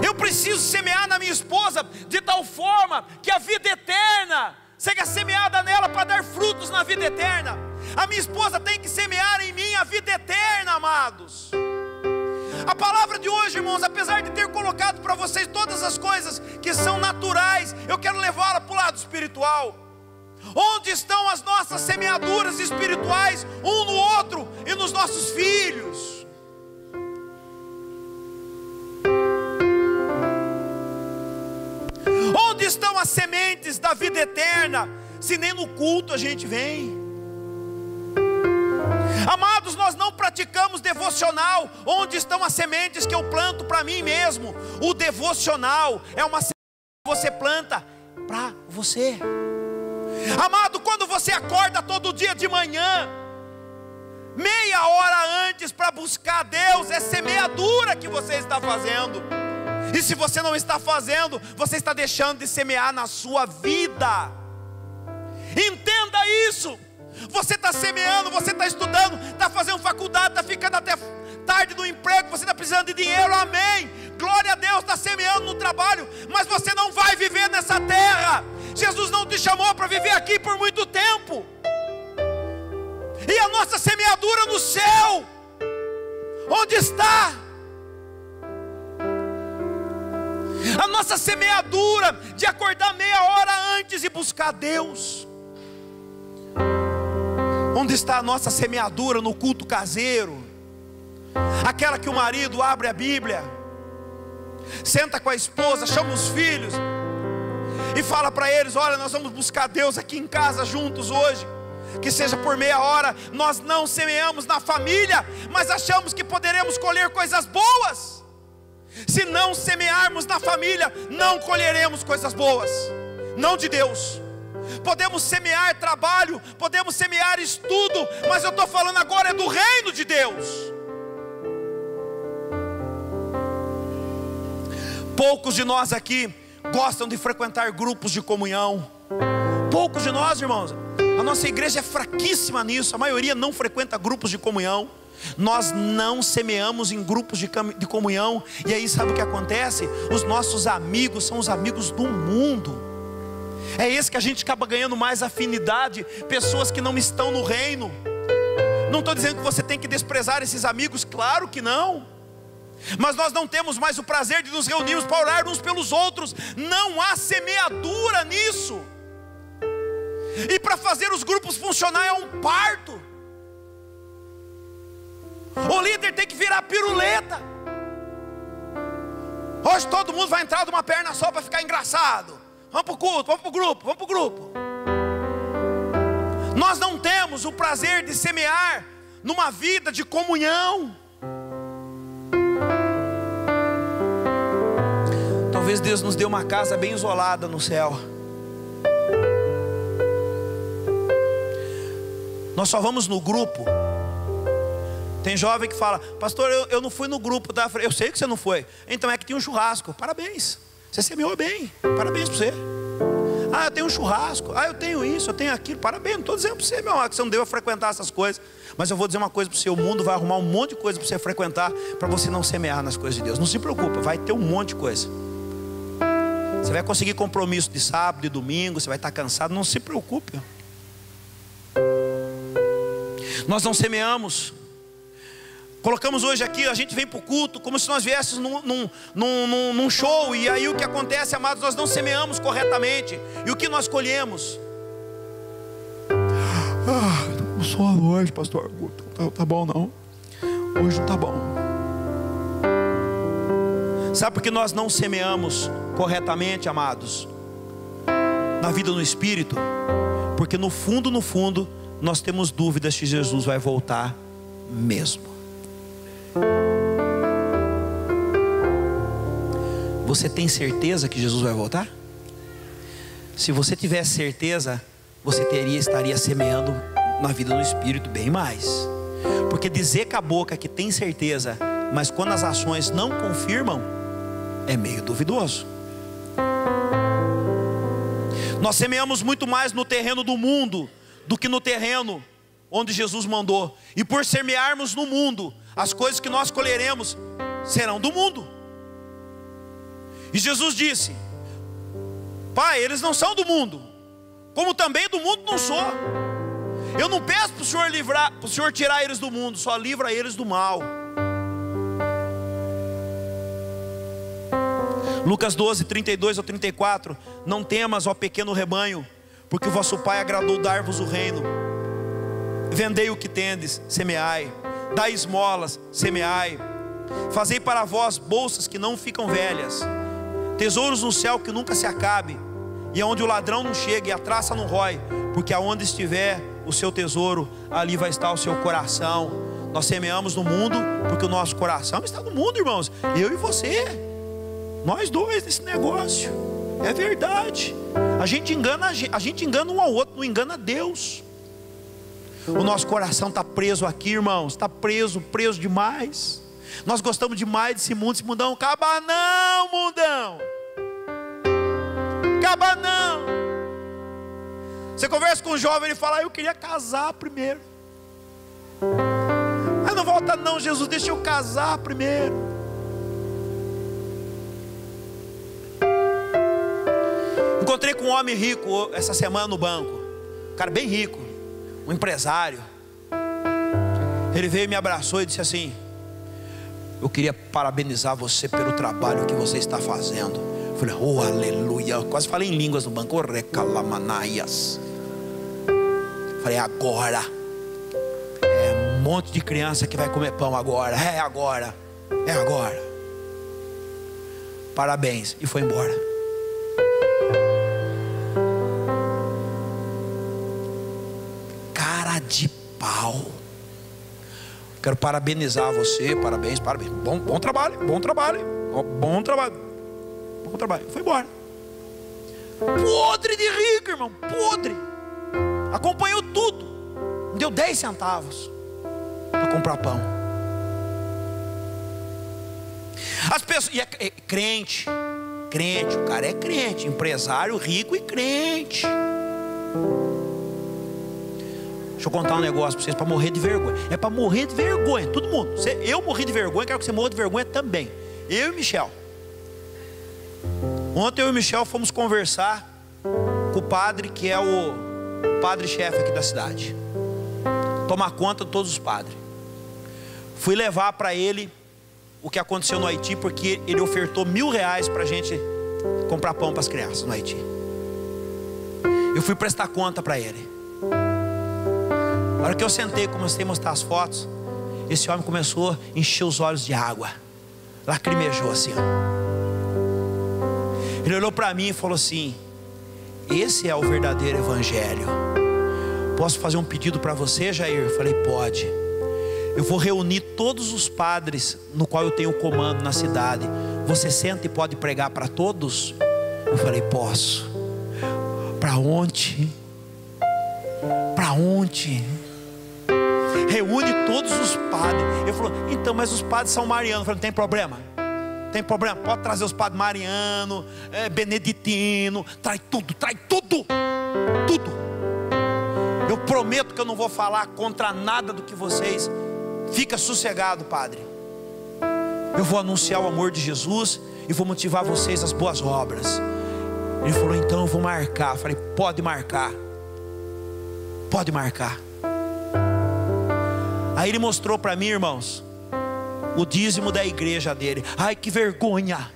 Eu preciso semear na minha esposa de tal forma que a vida eterna seja semeada nela para dar frutos na vida eterna. A minha esposa tem que semear em mim a vida eterna, amados. A palavra de hoje, irmãos, apesar de ter colocado para vocês todas as coisas que são naturais, eu quero levá-la para o lado espiritual. Onde estão as nossas semeaduras espirituais, um no outro e nos nossos filhos? Onde estão as sementes da vida eterna, se nem no culto a gente vem? Amados, nós não praticamos devocional. Onde estão as sementes que eu planto para mim mesmo? O devocional é uma semente que você planta para você. Amado, quando você acorda todo dia de manhã, meia hora antes para buscar Deus, é semeadura que você está fazendo. E se você não está fazendo, você está deixando de semear na sua vida. Entenda isso. Você está semeando, você está estudando, está fazendo faculdade, está ficando até tarde no emprego, você está precisando de dinheiro, amém. Glória a Deus, está semeando no trabalho, mas você não vai nessa terra. Jesus não te chamou para viver aqui por muito tempo. E a nossa semeadura no céu, onde está? A nossa semeadura de acordar meia hora antes e buscar Deus. Onde está a nossa semeadura no culto caseiro? Aquela que o marido abre a Bíblia, senta com a esposa, chama os filhos e fala para eles: olha, nós vamos buscar Deus aqui em casa juntos hoje. Que seja por meia hora. Nós não semeamos na família, mas achamos que poderemos colher coisas boas. Se não semearmos na família, não colheremos coisas boas, não de Deus. Podemos semear trabalho, podemos semear estudo, mas eu estou falando agora é do reino de Deus. Poucos de nós aqui gostam de frequentar grupos de comunhão. Poucos de nós, irmãos, a nossa igreja é fraquíssima nisso. A maioria não frequenta grupos de comunhão. Nós não semeamos em grupos de comunhão. E aí sabe o que acontece? Os nossos amigos são os amigos do mundo. É esse que a gente acaba ganhando mais afinidade. Pessoas que não estão no reino. Não estou dizendo que você tem que desprezar esses amigos, claro que não. Mas nós não temos mais o prazer de nos reunirmos para orar uns pelos outros. Não há semeadura nisso. E para fazer os grupos funcionar é um parto. O líder tem que virar piruleta. Hoje todo mundo vai entrar de uma perna só para ficar engraçado. Vamos para o culto, vamos para o grupo, vamos para o grupo. Nós não temos o prazer de semear numa vida de comunhão. Talvez Deus nos dê uma casa bem isolada no céu. Nós só vamos no grupo. Tem jovem que fala: pastor, eu não fui no grupo, tá? Eu sei que você não foi. Então é que tinha um churrasco. Parabéns, você semeou bem. Parabéns para você. Ah, eu tenho um churrasco. Ah, eu tenho isso, eu tenho aquilo. Parabéns, não estou dizendo para você, meu amor, que você não deva frequentar essas coisas. Mas eu vou dizer uma coisa para você: o mundo vai arrumar um monte de coisa para você frequentar, para você não semear nas coisas de Deus. Não se preocupa, vai ter um monte de coisa. Você vai conseguir compromisso de sábado e domingo, você vai estar cansado, não se preocupe. Nós não semeamos. Colocamos hoje aqui, a gente vem para o culto como se nós viéssemos num show. E aí o que acontece, amados, nós não semeamos corretamente. E o que nós colhemos? Ah, só a noite, pastor. Tá bom não? Hoje não tá bom. Sabe por que nós não semeamos corretamente, amados? Na vida no Espírito. Porque no fundo, nós temos dúvidas se Jesus vai voltar mesmo. Você tem certeza que Jesus vai voltar? Se você tivesse certeza, você estaria semeando na vida no Espírito bem mais. Porque dizer com a boca que tem certeza, mas quando as ações não confirmam, é meio duvidoso. Nós semeamos muito mais no terreno do mundo do que no terreno onde Jesus mandou. E por semearmos no mundo, as coisas que nós colheremos serão do mundo. E Jesus disse: Pai, eles não são do mundo, como também do mundo não sou. Eu não peço para o Senhor livrar, para o Senhor tirar eles do mundo, só livra eles do mal. Lucas 12, 32 ao 34. Não temas, ó pequeno rebanho, porque o vosso Pai agradou dar-vos o reino. Vendei o que tendes, semeai. Dai esmolas, semeai. Fazei para vós bolsas que não ficam velhas, tesouros no céu que nunca se acabe, e aonde o ladrão não chega e a traça não rói, porque aonde estiver o seu tesouro, ali vai estar o seu coração. Nós semeamos no mundo porque o nosso coração está no mundo, irmãos. Eu e você, nós dois nesse negócio. É verdade. A gente engana um ao outro, não engana Deus. O nosso coração está preso aqui, irmãos. Está preso demais. Nós gostamos demais desse mundo. Esse mundão, acaba não, mundão. Acaba não. Você conversa com um jovem, ele fala: eu queria casar primeiro. Mas não volta não, Jesus, deixa eu casar primeiro. Encontrei com um homem rico essa semana no banco, um cara bem rico, um empresário. Ele veio e me abraçou e disse assim: eu queria parabenizar você pelo trabalho que você está fazendo. Eu falei: oh, aleluia. Eu quase falei em línguas no banco. Recalamanaias. Falei: agora é um monte de criança que vai comer pão agora. É agora. É agora. Parabéns. E foi embora. Cara de pau. Quero parabenizar você. Parabéns, parabéns. Bom trabalho, bom trabalho. Bom trabalho. Bom trabalho. Foi embora. Podre de rico, irmão. Podre. Acompanhou tudo. Me deu 10 centavos para comprar pão. As pessoas. E é crente. Crente. O cara é crente. Empresário rico e crente. Deixa eu contar um negócio para vocês, para morrer de vergonha. É para morrer de vergonha, todo mundo. Eu morri de vergonha, quero que você morra de vergonha também. Eu e Michel. Ontem eu e Michel fomos conversar com o padre, que é o padre-chefe aqui da cidade. Tomar conta de todos os padres. Fui levar para ele o que aconteceu no Haiti, porque ele ofertou R$1.000 para a gente comprar pão para as crianças no Haiti. Eu fui prestar conta para ele. Na hora que eu sentei, comecei a mostrar as fotos, esse homem começou a encher os olhos de água, lacrimejou assim, ó. Ele olhou para mim e falou assim: esse é o verdadeiro evangelho. Posso fazer um pedido para você, Jair? Eu falei: pode. Eu vou reunir todos os padres no qual eu tenho comando na cidade. Você senta e pode pregar para todos? Eu falei: posso. Para onde? Para onde? Reúne todos os padres. Ele falou: então, mas os padres são marianos. Eu falei: não tem problema. Tem problema, pode trazer os padres mariano, beneditino. Traz tudo, tudo. Eu prometo que eu não vou falar contra nada do que vocês. Fica sossegado, padre. Eu vou anunciar o amor de Jesus e vou motivar vocês às boas obras. Ele falou: então eu vou marcar. Eu falei: pode marcar. Pode marcar. Aí ele mostrou para mim, irmãos, o dízimo da igreja dele. Ai, que vergonha.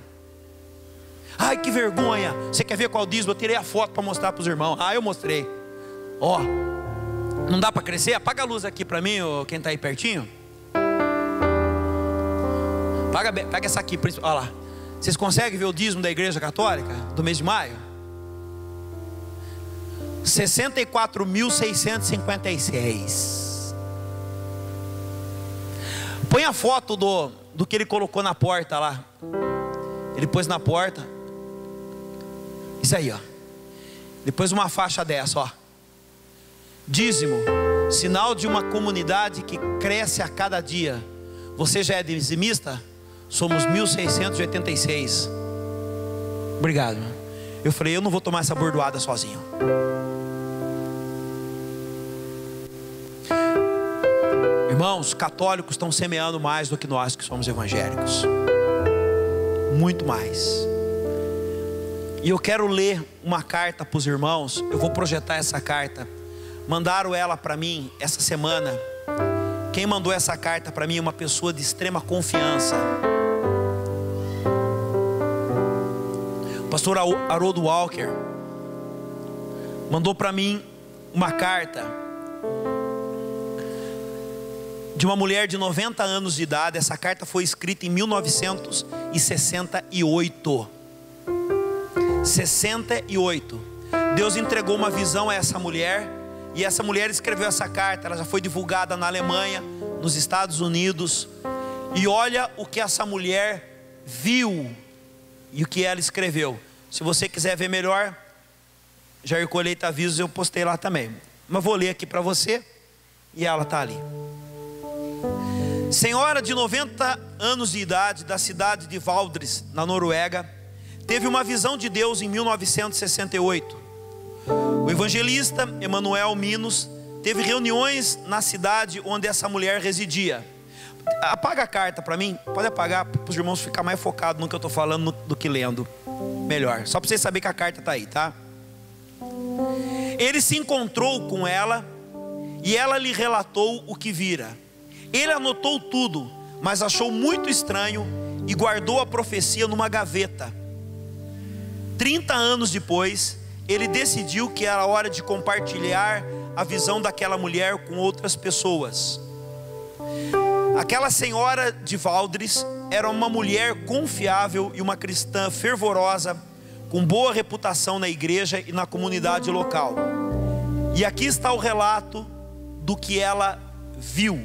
Ai, que vergonha. Você quer ver qual dízimo? Eu tirei a foto para mostrar para os irmãos. Ah, eu mostrei. Ó, não dá para crescer? Apaga a luz aqui para mim, quem está aí pertinho. Pega essa aqui. Olha lá. Vocês conseguem ver o dízimo da igreja católica do mês de maio? 64.656. Põe a foto do que ele colocou na porta lá. Ele pôs na porta. Isso aí, ó. Ele pôs uma faixa dessa, ó. Dízimo, sinal de uma comunidade que cresce a cada dia. Você já é dizimista? Somos 1.686. Obrigado. Eu falei: eu não vou tomar essa bordoada sozinho. Irmãos, católicos estão semeando mais do que nós que somos evangélicos. Muito mais. E eu quero ler uma carta para os irmãos. Eu vou projetar essa carta. Mandaram ela para mim essa semana. Quem mandou essa carta para mim é uma pessoa de extrema confiança. O pastor Haroldo Walker mandou para mim uma carta de uma mulher de 90 anos de idade. Essa carta foi escrita em 1968. 68. Deus entregou uma visão a essa mulher, e essa mulher escreveu essa carta. Ela já foi divulgada na Alemanha, nos Estados Unidos. E olha o que essa mulher viu e o que ela escreveu. Se você quiser ver melhor, Jair Colheita Avisos, eu postei lá também. Mas vou ler aqui para você. E ela está ali. Senhora de 90 anos de idade, da cidade de Valdres, na Noruega, teve uma visão de Deus em 1968. O evangelista Emanuel Minos teve reuniões na cidade onde essa mulher residia. Apaga a carta para mim. Pode apagar para os irmãos ficar mais focados no que eu estou falando do que lendo. Melhor. Só para vocês saberem que a carta está aí, tá? Ele se encontrou com ela e ela lhe relatou o que vira. Ele anotou tudo, mas achou muito estranho e guardou a profecia numa gaveta. 30 anos depois, ele decidiu que era hora de compartilhar a visão daquela mulher com outras pessoas. Aquela senhora de Valdres era uma mulher confiável e uma cristã fervorosa, com boa reputação na igreja e na comunidade local. E aqui está o relato do que ela viu.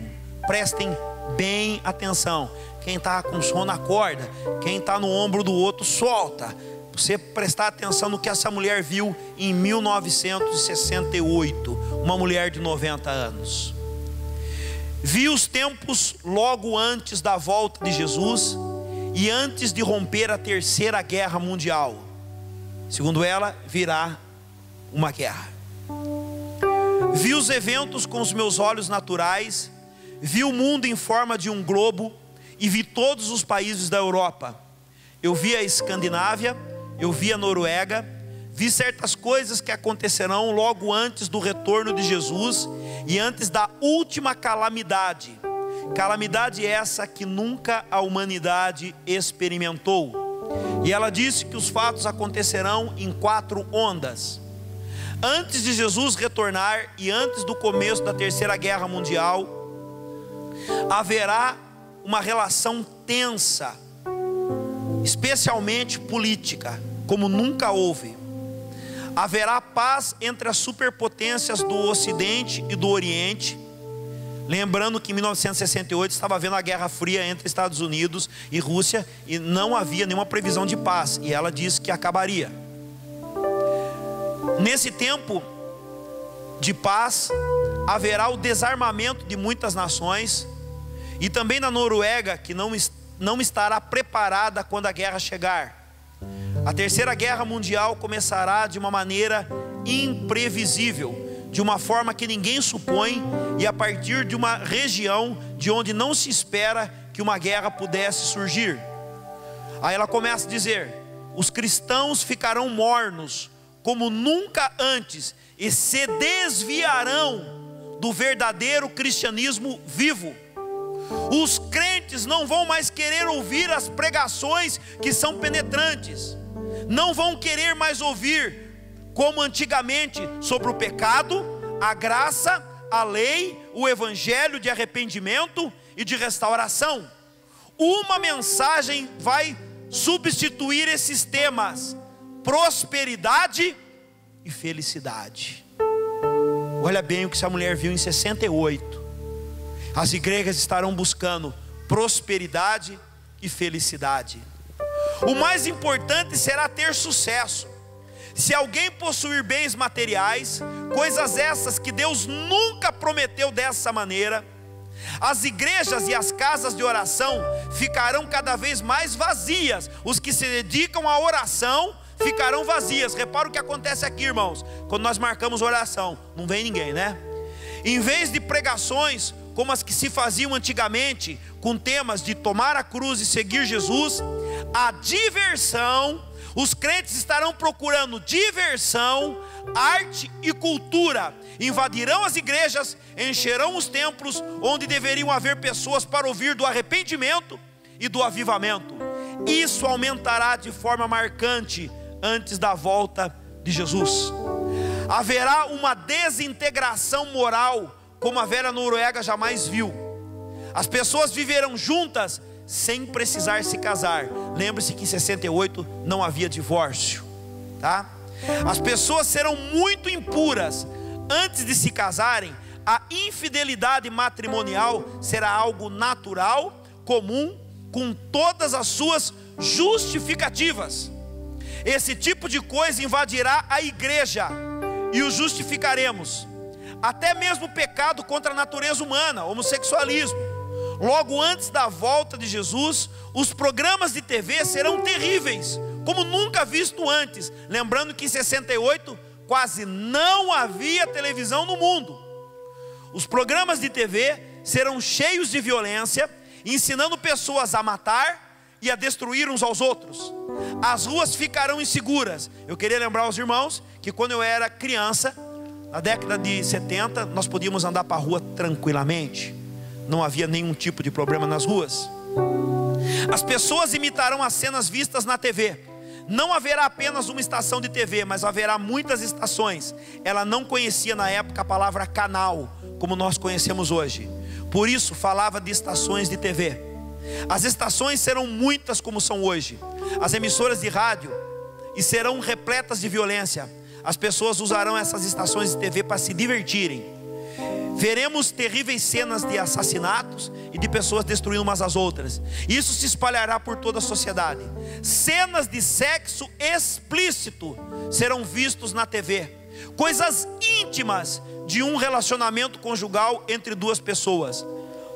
Prestem bem atenção. Quem está com sono acorda, quem está no ombro do outro solta. Você prestar atenção no que essa mulher viu em 1968, uma mulher de 90 anos. Viu os tempos logo antes da volta de Jesus e antes de romper a Terceira Guerra Mundial. Segundo ela, virá uma guerra. Vi os eventos com os meus olhos naturais, vi o mundo em forma de um globo e vi todos os países da Europa. Eu vi a Escandinávia, eu vi a Noruega, vi certas coisas que acontecerão logo antes do retorno de Jesus e antes da última calamidade. Calamidade essa que nunca a humanidade experimentou. E ela disse que os fatos acontecerão em 4 ondas. Antes de Jesus retornar e antes do começo da Terceira Guerra Mundial, haverá uma relação tensa, especialmente política, como nunca houve. Haverá paz entre as superpotências do Ocidente e do Oriente. Lembrando que em 1968 estava havendo a Guerra Fria entre Estados Unidos e Rússia e não havia nenhuma previsão de paz, e ela disse que acabaria. Nesse tempo de paz haverá o desarmamento de muitas nações, e também na Noruega, que não estará preparada quando a guerra chegar. A Terceira Guerra Mundial começará de uma maneira imprevisível, de uma forma que ninguém supõe, e a partir de uma região de onde não se espera que uma guerra pudesse surgir. Aí ela começa a dizer: os cristãos ficarão mornos como nunca antes e se desviarão do verdadeiro cristianismo vivo. Os crentes não vão mais querer ouvir as pregações que são penetrantes, não vão querer mais ouvir, como antigamente, sobre o pecado, a graça, a lei, o evangelho de arrependimento e de restauração. Uma mensagem vai substituir esses temas: prosperidade e felicidade. Olha bem o que essa mulher viu em 68. As igrejas estarão buscando prosperidade e felicidade. O mais importante será ter sucesso. Se alguém possuir bens materiais, coisas essas que Deus nunca prometeu dessa maneira, as igrejas e as casas de oração ficarão cada vez mais vazias. Os que se dedicam à oração ficarão vazias. Repara o que acontece aqui, irmãos. Quando nós marcamos oração, não vem ninguém, né? Em vez de pregações como as que se faziam antigamente, com temas de tomar a cruz e seguir Jesus, a diversão, os crentes estarão procurando diversão, arte e cultura, invadirão as igrejas, encherão os templos, onde deveriam haver pessoas para ouvir do arrependimento e do avivamento. Isso aumentará de forma marcante antes da volta de Jesus. Haverá uma desintegração moral como a velha Noruega jamais viu. As pessoas viverão juntas sem precisar se casar. Lembre-se que em 68 não havia divórcio, tá? As pessoas serão muito impuras. Antes de se casarem, a infidelidade matrimonial será algo natural, comum, com todas as suas justificativas. Esse tipo de coisa invadirá a igreja e o justificaremos. Até mesmo o pecado contra a natureza humana, homossexualismo. Logo antes da volta de Jesus, os programas de TV serão terríveis, como nunca visto antes. Lembrando que em 68 quase não havia televisão no mundo. Os programas de TV serão cheios de violência, ensinando pessoas a matar, e a destruir uns aos outros. As ruas ficarão inseguras. Eu queria lembrar aos irmãos que quando eu era criança, na década de 70, nós podíamos andar para a rua tranquilamente. Não havia nenhum tipo de problema nas ruas. As pessoas imitarão as cenas vistas na TV. Não haverá apenas uma estação de TV, mas haverá muitas estações. Ela não conhecia na época a palavra canal, como nós conhecemos hoje. Por isso falava de estações de TV. As estações serão muitas como são hoje. As emissoras de rádio e serão repletas de violência. As pessoas usarão essas estações de TV para se divertirem. Veremos terríveis cenas de assassinatos e de pessoas destruindo umas às outras. Isso se espalhará por toda a sociedade. Cenas de sexo explícito serão vistos na TV. Coisas íntimas de um relacionamento conjugal entre duas pessoas.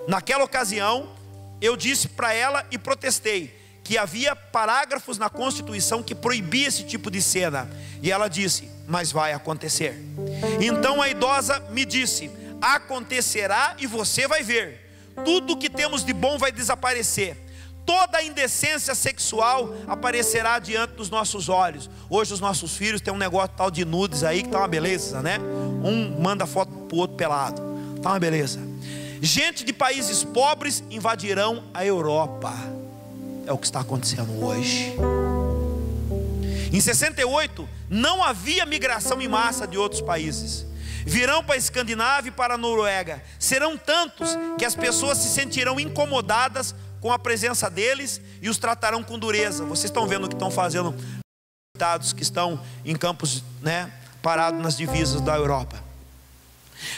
Naquela ocasião, eu disse para ela e protestei que havia parágrafos na Constituição que proibia esse tipo de cena. E ela disse: mas vai acontecer. Então a idosa me disse: acontecerá e você vai ver. Tudo que temos de bom vai desaparecer. Toda a indecência sexual aparecerá diante dos nossos olhos. Hoje os nossos filhos têm um negócio tal de nudes aí que tá uma beleza, né? Um manda foto pro outro pelado. Tá uma beleza. Gente de países pobres invadirão a Europa. É o que está acontecendo hoje. Em 68 não havia migração em massa de outros países. Virão para a Escandinávia e para a Noruega. Serão tantos que as pessoas se sentirão incomodadas com a presença deles e os tratarão com dureza. Vocês estão vendo o que estão fazendo os que estão em campos, né, parados nas divisas da Europa.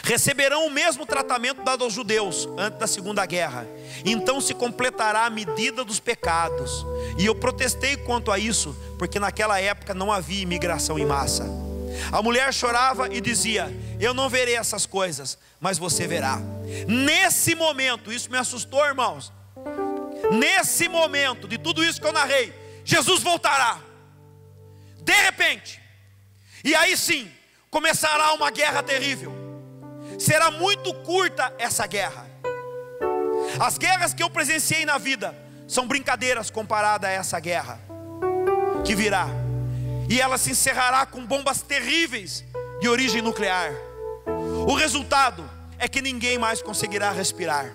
Receberão o mesmo tratamento dado aos judeus antes da Segunda Guerra. Então se completará a medida dos pecados. E eu protestei quanto a isso, porque naquela época não havia imigração em massa. A mulher chorava e dizia: eu não verei essas coisas, mas você verá. Nesse momento, isso me assustou, irmãos. Nesse momento de tudo isso que eu narrei, Jesus voltará de repente. E aí sim, começará uma guerra terrível. Será muito curta essa guerra. As guerras que eu presenciei na vida são brincadeiras comparada a essa guerra que virá. E ela se encerrará com bombas terríveis de origem nuclear. O resultado é que ninguém mais conseguirá respirar.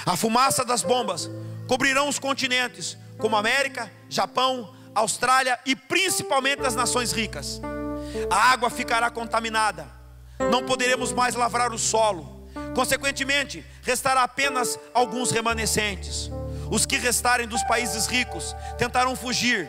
A fumaça das bombas cobrirão os continentes, como América, Japão, Austrália e principalmente as nações ricas. A água ficará contaminada. Não poderemos mais lavrar o solo. Consequentemente, restará apenas alguns remanescentes. Os que restarem dos países ricos tentarão fugir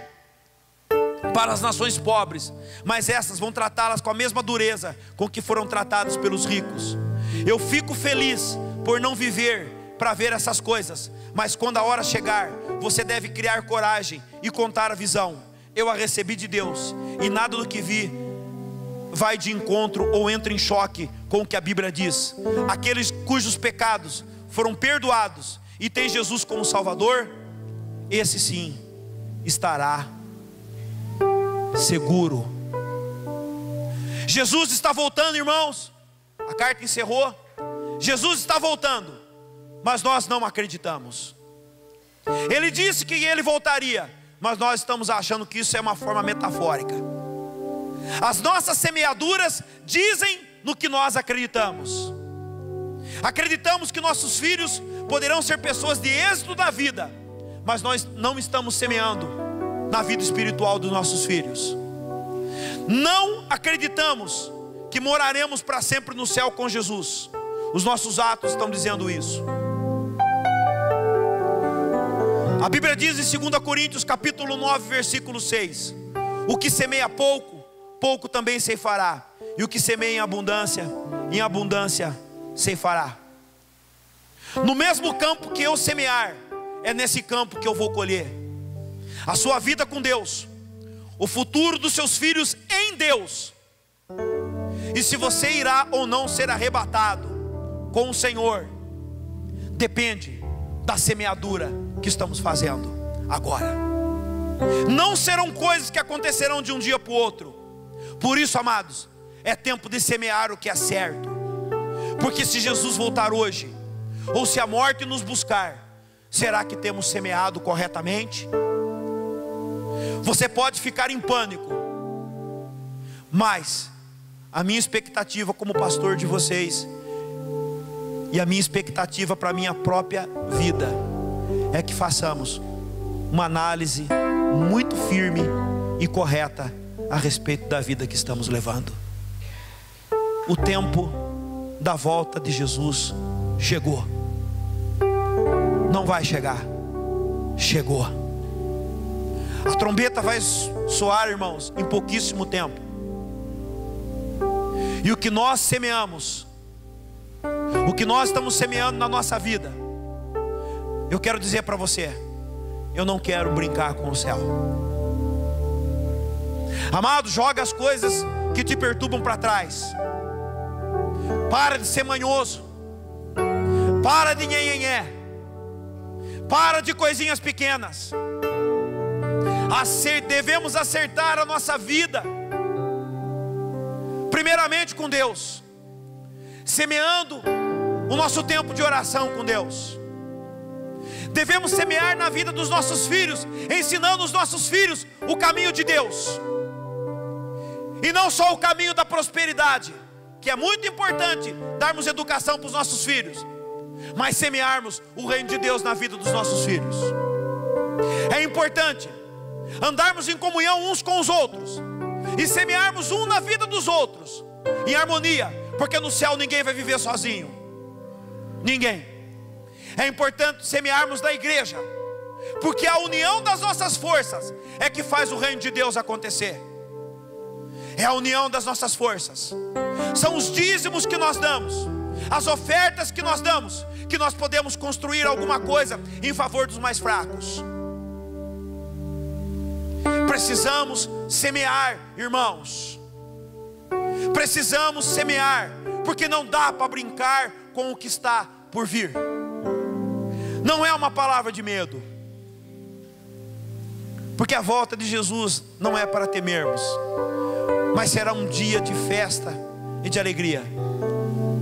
para as nações pobres, mas essas vão tratá-las com a mesma dureza com que foram tratadas pelos ricos. Eu fico feliz por não viver para ver essas coisas, mas quando a hora chegar, você deve criar coragem e contar a visão. Eu a recebi de Deus, e nada do que vi vai de encontro ou entra em choque com o que a Bíblia diz. Aqueles cujos pecados foram perdoados e tem Jesus como Salvador, esse sim estará seguro. Jesus está voltando, irmãos. A carta encerrou. Jesus está voltando, mas nós não acreditamos. Ele disse que ele voltaria, mas nós estamos achando que isso é uma forma metafórica. As nossas semeaduras dizem no que nós acreditamos. Acreditamos que nossos filhos poderão ser pessoas de êxito da vida, mas nós não estamos semeando na vida espiritual dos nossos filhos. Não acreditamos que moraremos para sempre no céu com Jesus. Os nossos atos estão dizendo isso. A Bíblia diz em 2 Coríntios capítulo 9 versículo 6: o que semeia pouco, pouco também ceifará, e o que semeia em abundância ceifará. No mesmo campo que eu semear, é nesse campo que eu vou colher. A sua vida com Deus, o futuro dos seus filhos em Deus, e se você irá ou não ser arrebatado com o Senhor, depende da semeadura que estamos fazendo agora. Não serão coisas que acontecerão de um dia para o outro. Por isso, amados, é tempo de semear o que é certo. Porque se Jesus voltar hoje, ou se a morte nos buscar, Será que temos semeado corretamente? Você pode ficar em pânico, mas a minha expectativa como pastor de vocês, e a minha expectativa para a minha própria vida, é que façamos uma análise muito firme e correta a respeito da vida que estamos levando. O tempo da volta de Jesus chegou. Não vai chegar, chegou. A trombeta vai soar, irmãos, em pouquíssimo tempo. E o que nós semeamos, o que nós estamos semeando na nossa vida, eu quero dizer para você, eu não quero brincar com o céu. Amado, joga as coisas que te perturbam para trás. Para de ser manhoso. Para de nhenhenhé. Para de coisinhas pequenas. Devemos acertar a nossa vida primeiramente com Deus, semeando o nosso tempo de oração com Deus. Devemos semear na vida dos nossos filhos, ensinando os nossos filhos o caminho de Deus, e não só o caminho da prosperidade, que é muito importante darmos educação para os nossos filhos, mas semearmos o reino de Deus na vida dos nossos filhos. É importante andarmos em comunhão uns com os outros e semearmos um na vida dos outros em harmonia, porque no céu ninguém vai viver sozinho. Ninguém. É importante semearmos na igreja, porque a união das nossas forças é que faz o reino de Deus acontecer. É a união das nossas forças. São os dízimos que nós damos, as ofertas que nós damos, que nós podemos construir alguma coisa em favor dos mais fracos. Precisamos semear, irmãos. Precisamos semear, porque não dá para brincar com o que está por vir. Não é uma palavra de medo, porque a volta de Jesus não é para temermos, mas será um dia de festa e de alegria.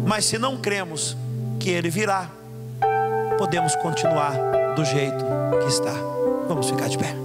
Mas se não cremos que Ele virá, podemos continuar do jeito que está. Vamos ficar de pé.